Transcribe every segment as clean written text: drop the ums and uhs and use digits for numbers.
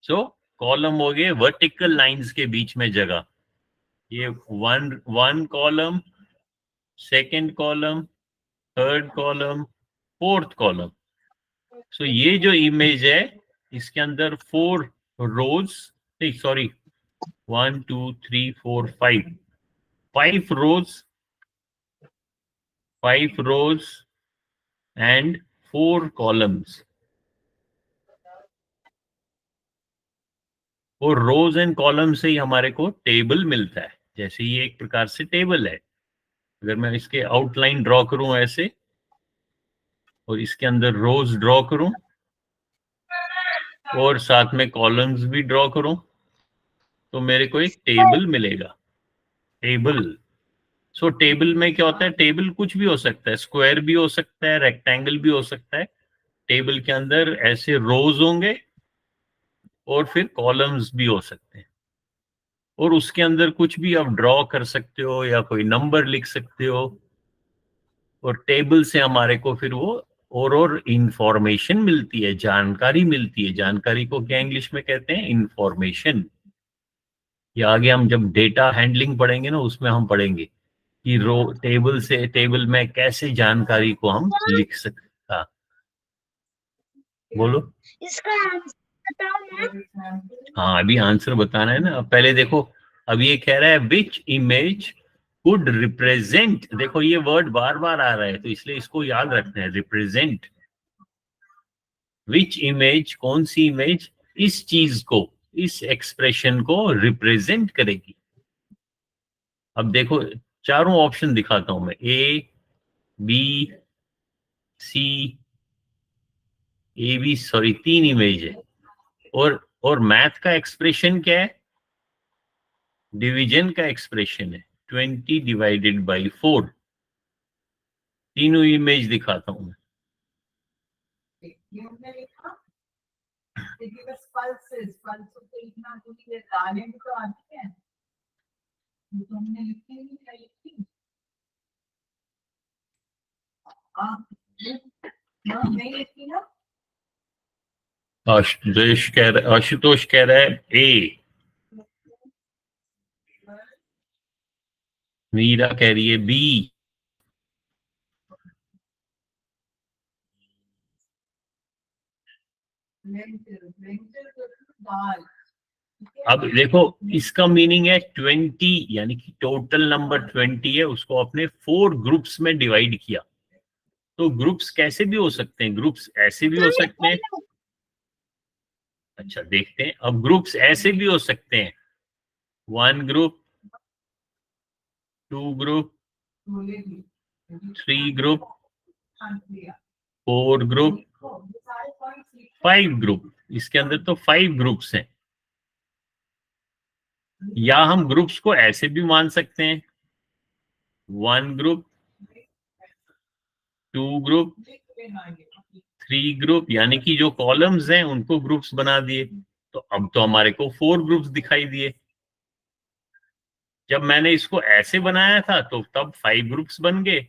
सो column हो गए vertical lines के बीच में जगह, ये one column, second column, third column, fourth column. So ये जो इमेज है इसके अंदर 4 रोज, नहीं सॉरी 1 2 3 4 5 रोज एंड 4 कॉलम्स। और रोज एंड कॉलम से ही हमारे को टेबल मिलता है। जैसे ये एक प्रकार से टेबल है, अगर मैं इसके आउटलाइन ड्रॉ करूं ऐसे और इसके अंदर रोज ड्रॉ करूं और साथ में कॉलम्स भी ड्रॉ करूं तो मेरे को एक टेबल मिलेगा। टेबल। सो टेबल में क्या होता है, टेबल कुछ भी हो सकता है, स्क्वायर भी हो सकता है, रेक्टेंगल भी हो सकता है। टेबल के अंदर ऐसे रोज होंगे और फिर कॉलम्स भी हो सकते हैं, और उसके अंदर कुछ भी आप ड्रॉ कर सकते हो या कोई नंबर लिख सकते हो। और टेबल से हमारे को फिर वो और इंफॉर्मेशन मिलती है, जानकारी मिलती है। जानकारी को क्या इंग्लिश में कहते हैं, इंफॉर्मेशन। या आगे हम जब डेटा हैंडलिंग पढ़ेंगे ना उसमें हम पढ़ेंगे कि टेबल से, टेबल में कैसे जानकारी को हम लिख सकते हैं। बोलो। इसका आंसर बताओ ना। हाँ अभी आंसर बताना है ना। पहले देखो, अब ये कह रहा है विच इमेज कुड रिप्रेजेंट। देखो ये वर्ड बार बार आ रहा है तो इसलिए इसको याद रखना है, रिप्रेजेंट। विच इमेज, कौन सी इमेज इस चीज को, इस एक्सप्रेशन को रिप्रेजेंट करेगी। अब देखो चारों ऑप्शन दिखाता हूं मैं, A B C, A B sorry 3 image है। और मैथ का एक्सप्रेशन क्या है, डिवीजन का एक्सप्रेशन है 20 डिवाइडेड बाई 4। तीनों इमेज दिखाता हूं मैं। आशुतोष कह रहा है ए, मीरा कह रही है बी, अब देखो इसका मीनिंग है 20, यानी कि टोटल नंबर 20 है, उसको आपने 4 ग्रुप्स में डिवाइड किया। तो ग्रुप्स कैसे भी हो सकते हैं, ग्रुप्स ऐसे भी हो सकते हैं। अच्छा देखते हैं, अब ग्रुप्स ऐसे भी हो सकते हैं, 1 group, 2 group, 3 group, 4 group, 5 group. इसके अंदर तो 5 ग्रुप्स हैं। या हम ग्रुप्स को ऐसे भी मान सकते हैं, 1 ग्रुप, 2 ग्रुप, 3 ग्रुप, यानी कि जो कॉलम्स हैं उनको ग्रुप्स बना दिए। तो अब तो हमारे को 4 ग्रुप्स दिखाई दिए। जब मैंने इसको ऐसे बनाया था तो तब 5 ग्रुप्स बन गए।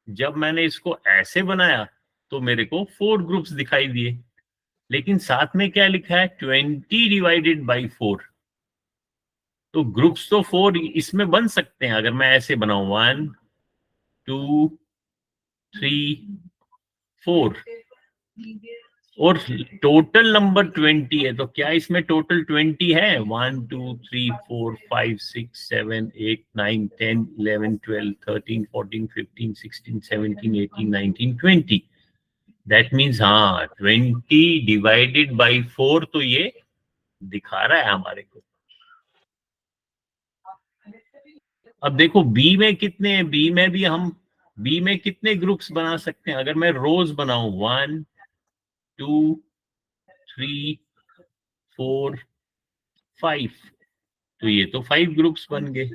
जब मैंने इसको ऐसे बनाया तो मेरे को 4 ग्रुप्स दिखाई दिए। लेकिन साथ में क्या लिखा है, 20 डिवाइडेड बाई 4। तो ग्रुप्स तो 4 इसमें बन सकते हैं अगर मैं ऐसे बनाऊं, 1 2 3 4, और टोटल नंबर 20 है। तो क्या इसमें टोटल 20 है, 1 2 3 4 5 6 7 8 9 10 11 12 13 14 15 16 17 18 19 20। दैट मीन्स हाँ 20 डिवाइडेड बाई 4 तो ये दिखा रहा है हमारे को। अब देखो बी में कितने हैं, बी में भी हम, बी में कितने ग्रुप्स बना सकते हैं। अगर मैं रोज बनाऊं 1 2 3 4 5, तो ये तो 5 ग्रुप्स बन गए।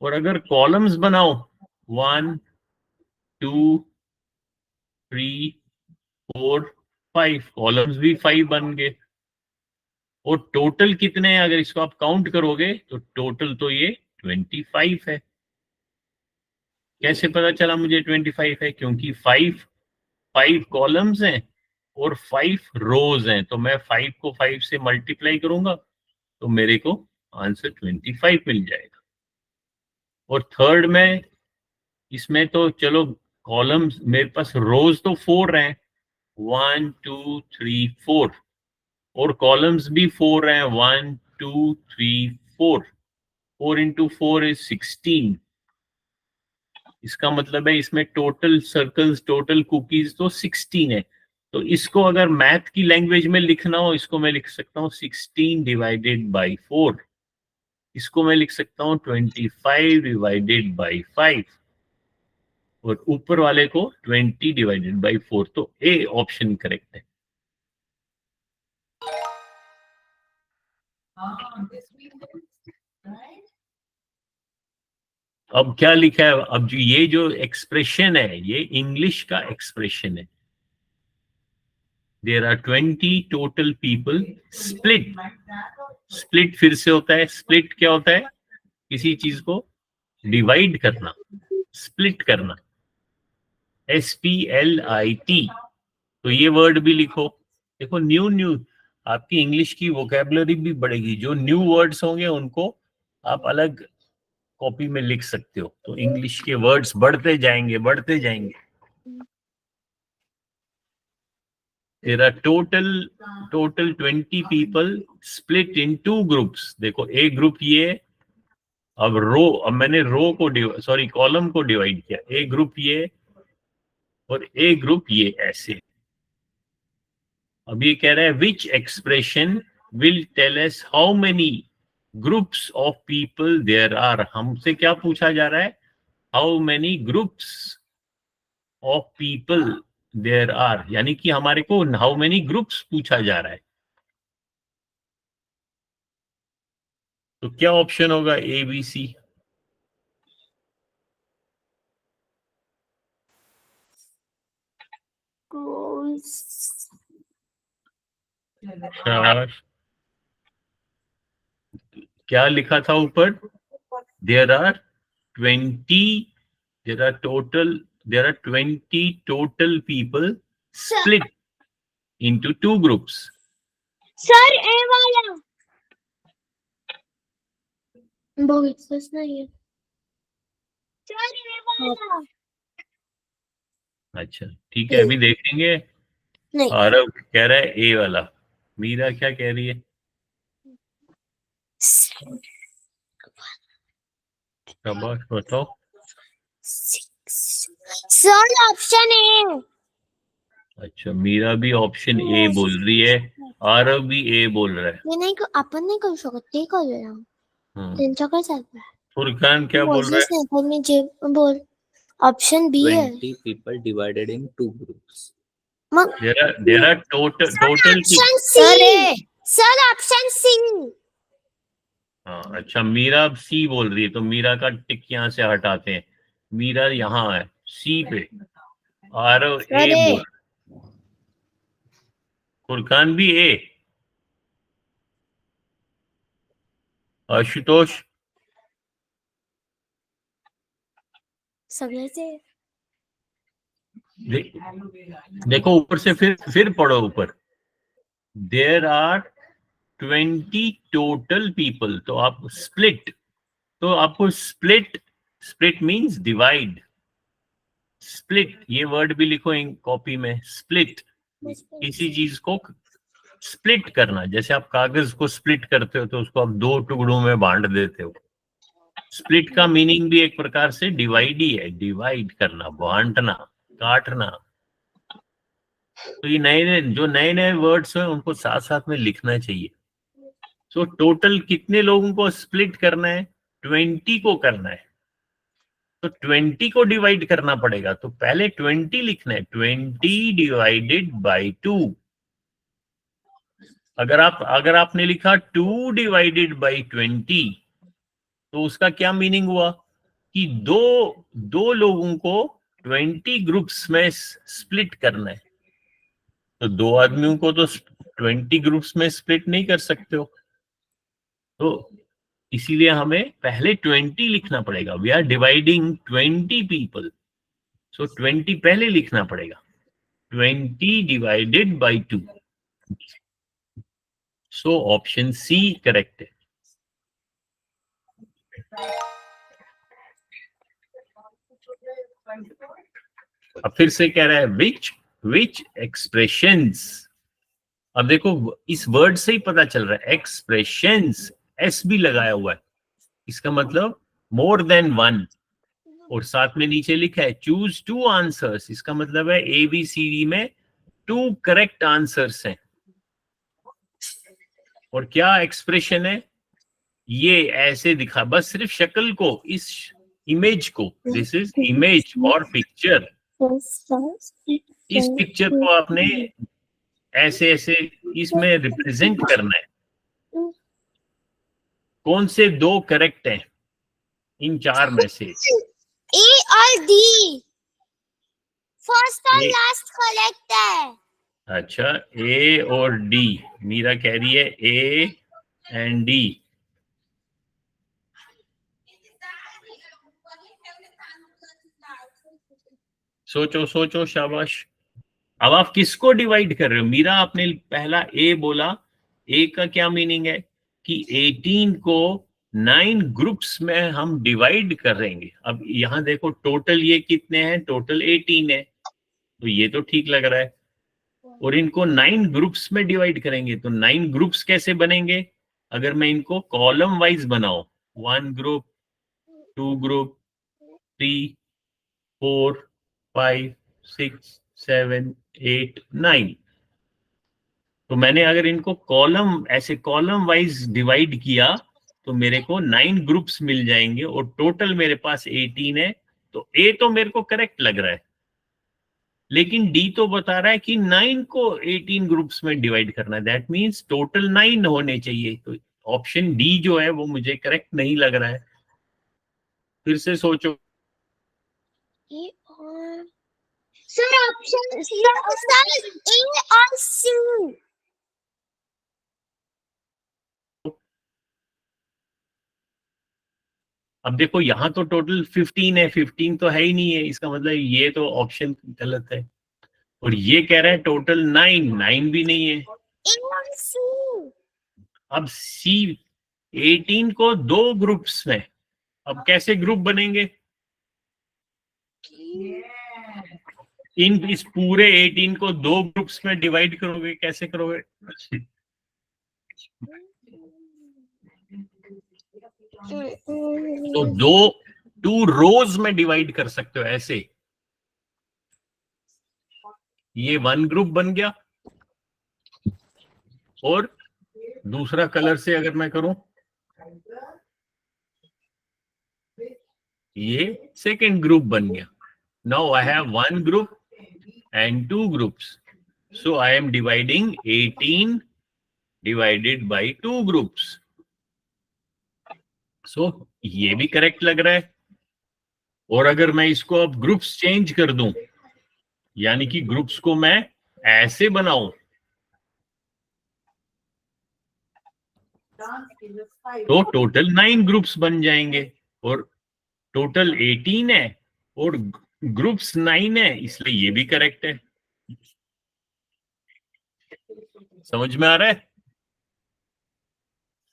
और अगर कॉलम्स बनाओ 1 2 3 4 5, कॉलम्स भी 5 बन गए। और टोटल कितने हैं, अगर इसको आप काउंट करोगे तो टोटल तो ये 25 है। कैसे पता चला मुझे 25 है, क्योंकि 5 कॉलम्स हैं और 5 रोज हैं, तो मैं 5 को 5 से मल्टीप्लाई करूंगा तो मेरे को आंसर 25 मिल जाएगा। और थर्ड में, इसमें तो चलो कॉलम्स, मेरे पास रोज तो 4 हैं, 1 2 3 4, और कॉलम्स भी 4 हैं, 1 2 3 4, 4 इंटू 4 इज 16। इसका मतलब है इसमें टोटल सर्कल्स, टोटल कुकीज तो 16 है। तो इसको अगर मैथ की लैंग्वेज में लिखना हो, इसको मैं लिख सकता हूँ 16 डिवाइडेड बाई 4। इसको मैं लिख सकता हूँ 25 डिवाइडेड बाई 5, और ऊपर वाले को 20 डिवाइडेड बाई 4। तो ए ऑप्शन करेक्ट है। अब क्या लिखा है, अब जो ये जो एक्सप्रेशन है, ये इंग्लिश का एक्सप्रेशन है। There are 20 total people split. Split फिर से होता है, स्प्लिट क्या होता है, किसी चीज को डिवाइड करना, स्प्लिट करना, SPLIT। तो ये वर्ड भी लिखो। देखो न्यू न्यू आपकी इंग्लिश की वोकेबलरी भी बढ़ेगी, जो न्यू वर्ड्स होंगे उनको आप अलग कॉपी में लिख सकते हो, तो इंग्लिश के वर्ड्स बढ़ते जाएंगे, बढ़ते जाएंगे। तेरा total 20 people split in 2 groups. देखो एक ग्रुप ये, अब रो, अब मैंने रो को सॉरी कॉलम को डिवाइड किया, एक ग्रुप ये और एक ग्रुप ये, ऐसे। अब ये कह रहा है which expression will tell us how many groups of people there are. हमसे क्या पूछा जा रहा है, how many groups of people there are, यानी कि हमारे को हाउ मेनी ग्रुप्स पूछा जा रहा है। तो क्या ऑप्शन होगा, ABC? क्या लिखा था ऊपर, there are 20 people split into 2 groups. Sir A वाला बघितलंच नाहीये सर ए वाला। अच्छा ठीक है, अभी देखेंगे। आरव कह रहा है ए वाला, मीरा क्या कह रही है? शाबाश, बताओ। Sir option A. अच्छा, मीरा भी ऑप्शन ए बोल रही है, आरव भी ए बोल रहा है। मी नाही आपण नाही करू शकत, ते करूया त्यांच्याकडे चालू फुरकान क्या बोल रहा है? नाही पण मी जे बोल ऑप्शन बी है। 20 people divided in 2 groups. मग there are total option C. Sir option C. हाँ, अच्छा मीरा सी बोल रही है, तो मीरा का टिक यहाँ से हटाते हैं। मीरा यहाँ है सी पे, आरव ए बोल, फुरकान भी ए, आशुतोष सगळ्याचे देखो ऊपर से फिर पढ़ो ऊपर, देयर आर 20 टोटल पीपल। तो आप स्प्लिट, तो आपको स्प्लिट मींस डिवाइड। स्प्लिट ये वर्ड भी लिखो इन कॉपी में, स्प्लिट किसी चीज को स्प्लिट करना, जैसे आप कागज को स्प्लिट करते हो तो उसको आप 2 टुकड़ों में बांट देते हो। स्प्लिट का मीनिंग भी एक प्रकार से डिवाइड ही है, डिवाइड करना, बांटना, काटना। तो ये नए नए वर्ड्स हैं उनको साथ साथ में लिखना चाहिए। तो टोटल कितने लोगों को स्प्लिट करना है, 20 को करना है, तो 20 को डिवाइड करना पड़ेगा। तो पहले 20 लिखना है, 20 डिवाइडेड बाई 2। अगर आपने लिखा 2 डिवाइडेड बाई 20, तो उसका क्या मीनिंग हुआ कि दो लोगों को 20 ग्रुप्स में स्प्लिट करना है। तो 2 आदमियों को तो 20 ग्रुप्स में स्प्लिट नहीं कर सकते हो, तो इसीलिए हमें पहले 20 लिखना पड़ेगा। वी आर डिवाइडिंग 20 पीपल, सो 20 पहले लिखना पड़ेगा। 20 divided by 2. So option C correct है. अब फिर से कह रहा है which expressions. अब देखो इस वर्ड से ही पता चल रहा है एक्सप्रेशंस, एस भी लगाया हुआ है, इसका मतलब मोर देन वन, और साथ में नीचे लिखा है चूज 2 आंसर्स, इसका मतलब है ABCD में 2 करेक्ट आंसर्स हैं. और क्या एक्सप्रेशन है ये, ऐसे दिखा, बस सिर्फ शक्ल को, इस इमेज को, दिस इज इमेज और पिक्चर, इस पिक्चर को आपने ऐसे ऐसे इसमें रिप्रेजेंट करना है. कौन से 2 करेक्ट हैं इन 4 में से? ए और डी, फर्स्ट और लास्ट करेक्ट है. अच्छा, ए और डी. मीरा कह रही है ए एंड डी. सोचो सोचो, शाबाश. अब आप किसको डिवाइड कर रहे हो? मीरा आपने पहला ए बोला, ए का क्या मीनिंग है कि 18 को 9 ग्रुप्स में हम डिवाइड करेंगे. अब यहाँ देखो टोटल ये कितने हैं, टोटल 18 है, तो ये तो ठीक लग रहा है. और इनको 9 ग्रुप्स में डिवाइड करेंगे, तो 9 ग्रुप्स कैसे बनेंगे? अगर मैं इनको कॉलम वाइज बनाऊं, 1 ग्रुप, 2 ग्रुप, 3, 4, 5, 6, 7, 8, 9. तो मैंने अगर इनको कॉलम, ऐसे कॉलम वाइज डिवाइड किया तो मेरे को 9 ग्रुप्स मिल जाएंगे, और टोटल मेरे पास 18 है. तो ए तो मेरे को करेक्ट लग रहा है, लेकिन डी तो बता रहा है कि 9 को 18 ग्रुप्स में डिवाइड करना है. दैट मींस टोटल 9 होने चाहिए. तो ऑप्शन डी जो है वो मुझे करेक्ट नहीं लग रहा है. फिर से सोचो. सर ऑप्शन ए और सी. अब देखो यहाँ तो टोटल 15 है, 15 तो है ही नहीं है, इसका मतलब ये तो ऑप्शन गलत है. और ये कह रहा है टोटल 9, 9 भी नहीं है. अब सी 18 को 2 ग्रुप्स में, अब कैसे ग्रुप बनेंगे? इस पूरे 18 को 2 ग्रुप्स में डिवाइड करोगे, कैसे करोगे? तो 2 रोज में डिवाइड कर सकते हो ऐसे. ये 1 ग्रुप बन गया, और दूसरा कलर से अगर मैं करूं, ये सेकंड ग्रुप बन गया. Now I have 1 group and 2 groups, so I am dividing 18 divided by 2 groups. So ये भी करेक्ट लग रहा है. और अगर मैं इसको अब ग्रुप्स चेंज कर दूं, यानी कि ग्रुप्स को मैं ऐसे बनाऊं, तो टोटल 9 ग्रुप्स बन जाएंगे, और टोटल 18 है और ग्रुप्स 9 है, इसलिए ये भी करेक्ट है. समझ में आ रहा है?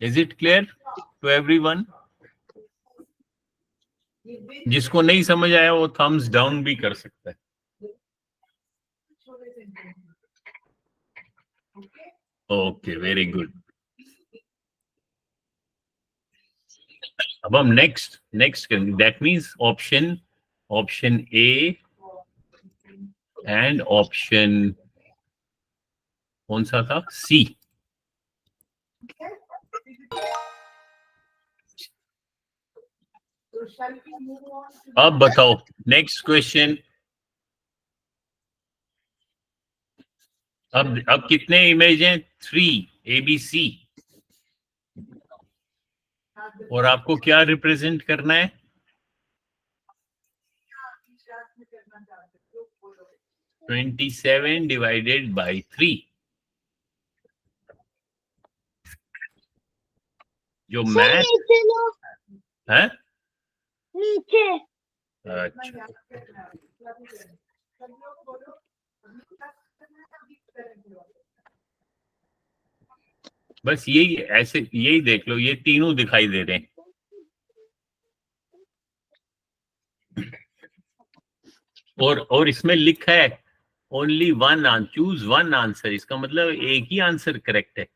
Is it clear to everyone? जिसको नहीं समझ आया वो थम्स डाउन भी कर सकता है. Okay, very good. अब हम नेक्स्ट करेंगे. That means option A and option कौन सा था? सी. अब बताओ नेक्स्ट क्वेश्चन. अब कितने इमेज हैं? 3 ABC. और आपको क्या रिप्रेजेंट करना है? 27 डिवाइडेड बाई 3. जो मैथ है नीचे. अच्छा, बस यही ऐसे, यही देख लो, ये तीनों दिखाई दे रहे हैं। और इसमें लिखा है only one, choose one answer, इसका मतलब एक ही आंसर करेक्ट है।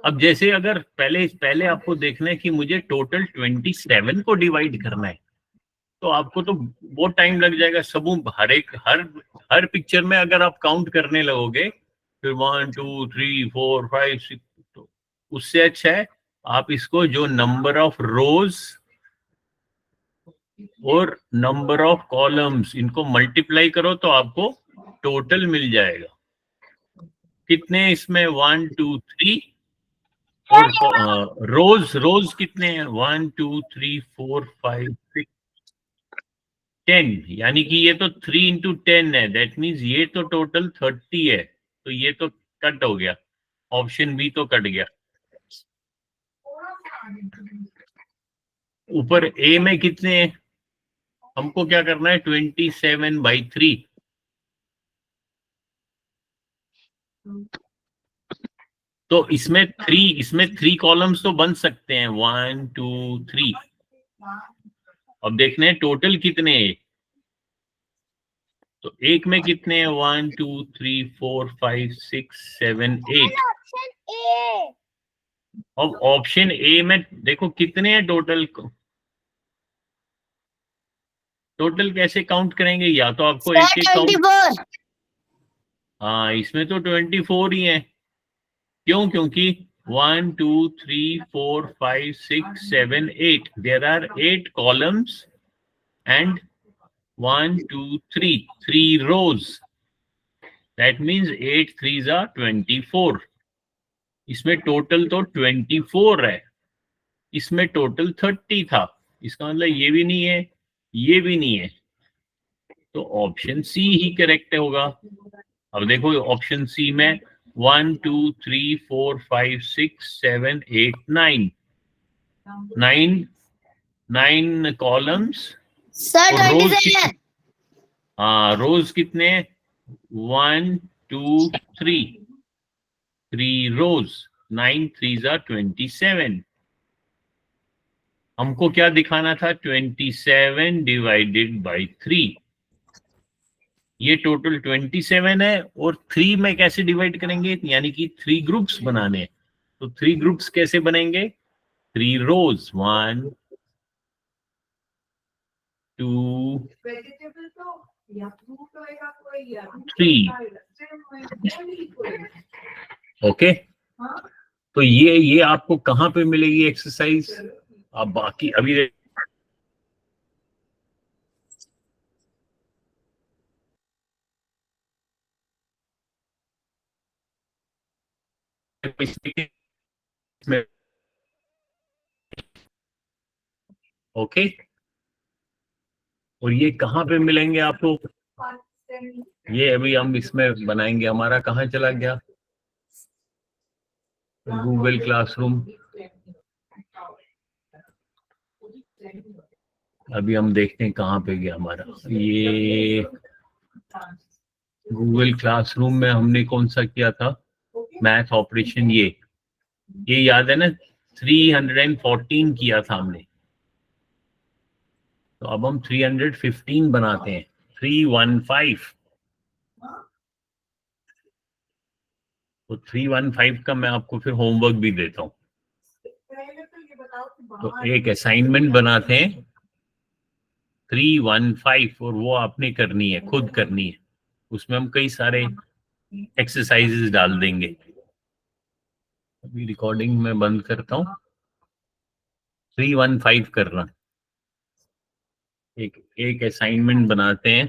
अब जैसे अगर पहले आपको देखना है कि मुझे टोटल 27 को डिवाइड करना है, तो आपको तो बहुत टाइम लग जाएगा। हर पिक्चर में अगर आप काउंट करने लगोगे, फिर 1 2 3 4 5 6, तो उससे अच्छा है आप इसको जो नंबर ऑफ रोज और नंबर ऑफ कॉलम्स, इनको मल्टीप्लाई करो तो आपको टोटल मिल जाएगा। कितने इसमें 1 2 3, और रोज कितने हैं 1 2 3 4 5 6 10, यानी कि ये तो 3 इंटू 10 है, दैट मीन्स ये तो टोटल 30 है, तो ये तो कट हो गया, ऑप्शन बी तो कट गया। ऊपर ए में कितने हैं, हमको क्या करना है 27/3, तो इसमें थ्री कॉलम्स तो बन सकते हैं 1 2 3। अब देखने हैं टोटल कितने हैं, तो एक में कितने हैं 1 2 3 4 5 6 7 8। Option A. अब ऑप्शन ए में देखो कितने हैं टोटल, टोटल कैसे काउंट करेंगे, या तो आपको एक एक काउंट, 24। हाँ इसमें तो 24 ही है। क्यों? क्योंकि 1 2 3 4 5 6 7 8, there are 8 columns and 1 2 3 3 rows, that means 8 3s are 24। इसमें टोटल तो 24 है, इसमें टोटल 30 था, इसका मतलब ये भी नहीं है, ये भी नहीं है, तो ऑप्शन सी ही करेक्ट होगा। अब देखो ऑप्शन सी में 1 2 3 4 5 6 7 8 9 9 कॉलम्स सर और रोज 27। हाँ रोज कितने 1 2 3 रोज, 9 3s are 27। हमको क्या दिखाना था 27 डिवाइडेड बाई 3, ये टोटल 27 है, और 3 में कैसे डिवाइड करेंगे, यानी कि 3 ग्रुप्स बनाने हैं, तो 3 ग्रुप्स कैसे बनेंगे 3 रोज 1 2 3, ओके। तो ये आपको कहाँ पे मिलेगी एक्सरसाइज, आप बाकी अभी ओके, और ये कहाँ पे मिलेंगे आपको, ये अभी हम इसमें बनाएंगे, हमारा कहाँ चला गया गूगल क्लासरूम, अभी हम देखते हैं कहाँ पे गया हमारा ये गूगल क्लासरूम में हमने कौन सा किया था मैथ ऑपरेशन, ये याद है ना 314 किया था हमने, तो अब हम 315 बनाते हैं 315, तो 315 का मैं आपको फिर होमवर्क भी देता हूँ, तो एक असाइनमेंट बनाते हैं 315, और वो आपने करनी है, खुद करनी है, उसमें हम कई सारे एक्सरसाइजेस डाल देंगे। अभी रिकॉर्डिंग में बंद करता हूँ, 315 करना, एक असाइनमेंट बनाते हैं